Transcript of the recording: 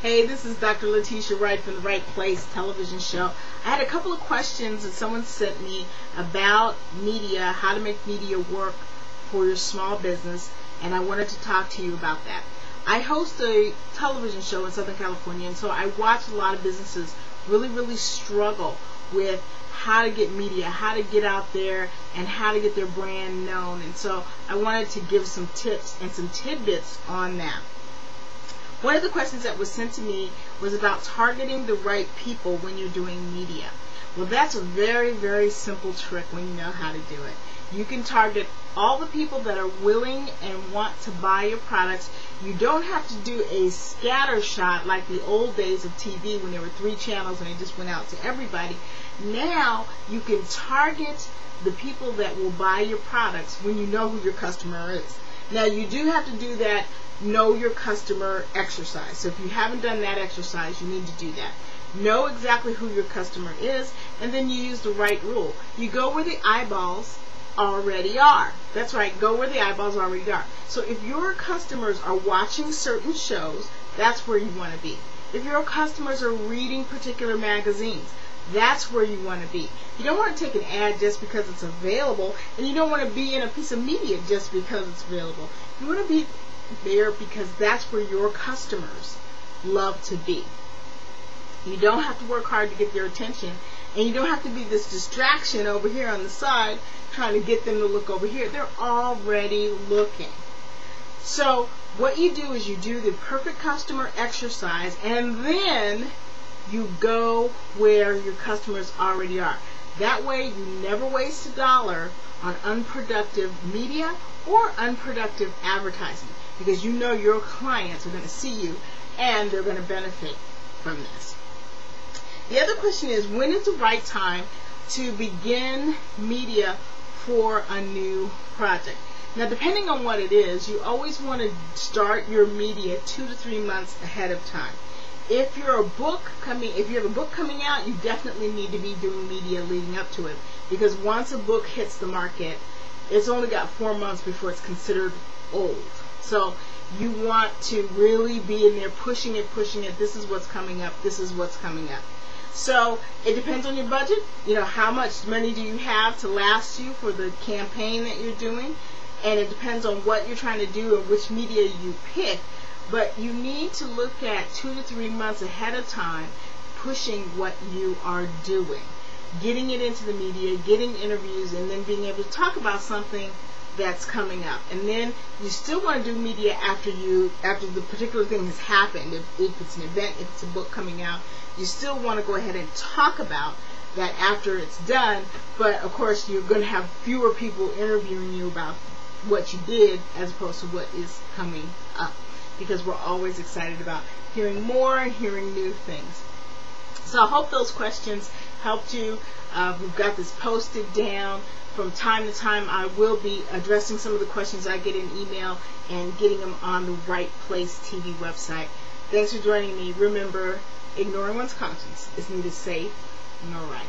Hey, this is Dr. Letitia Wright from the Right Place television show. I had a couple of questions that someone sent me about media, how to make media work for your small business, and I wanted to talk to you about that. I host a television show in Southern California, and so I watch a lot of businesses really struggle with how to get media, how to get out there, and how to get their brand known. And so I wanted to give some tips and some tidbits on that. One of the questions that was sent to me was about targeting the right people when you're doing media. Well, that's a very simple trick when you know how to do it. You can target all the people that are willing and want to buy your products. You don't have to do a scatter shot like the old days of TV when there were 3 channels and they just went out to everybody. Now you can target the people that will buy your products when you know who your customer is. Now you do have to do that know your customer exercise. So if you haven't done that exercise, you need to do that. Know exactly who your customer is, and then you use the right rule. You go where the eyeballs already are. That's right, go where the eyeballs already are. So if your customers are watching certain shows, that's where you want to be. If your customers are reading particular magazines, that's where you want to be. You don't want to take an ad just because it's available, and you don't want to be in a piece of media just because it's available. You want to be there because that's where your customers love to be. You don't have to work hard to get their attention, and you don't have to be this distraction over here on the side trying to get them to look over here. They're already looking. So what you do is you do the perfect customer exercise, and then you go where your customers already are. That way you never waste $1 on unproductive media or unproductive advertising, because you know your clients are going to see you and they're going to benefit from this. The other question is, when is the right time to begin media for a new project? Now, depending on what it is, you always want to start your media 2 to 3 months ahead of time. If you have a book coming out, you definitely need to be doing media leading up to it, because once a book hits the market, it's only got 4 months before it's considered old. So you want to really be in there pushing it. This is what's coming up. This is what's coming up. So it depends on your budget. You know, how much money do you have to last you for the campaign that you're doing, and it depends on what you're trying to do and which media you pick. But you need to look at 2 to 3 months ahead of time, pushing what you are doing, getting it into the media, getting interviews, and then being able to talk about something that's coming up. And then you still want to do media after the particular thing has happened. If it's an event, if it's a book coming out, you still want to go ahead and talk about that after it's done. But of course, you're going to have fewer people interviewing you about what you did as opposed to what is coming up, because we're always excited about hearing more and hearing new things. So I hope those questions helped you. We've got this posted down. From time to time, I will be addressing some of the questions I get in email and getting them on the Right Place TV website. Thanks for joining me. Remember, ignoring one's conscience is neither safe nor right.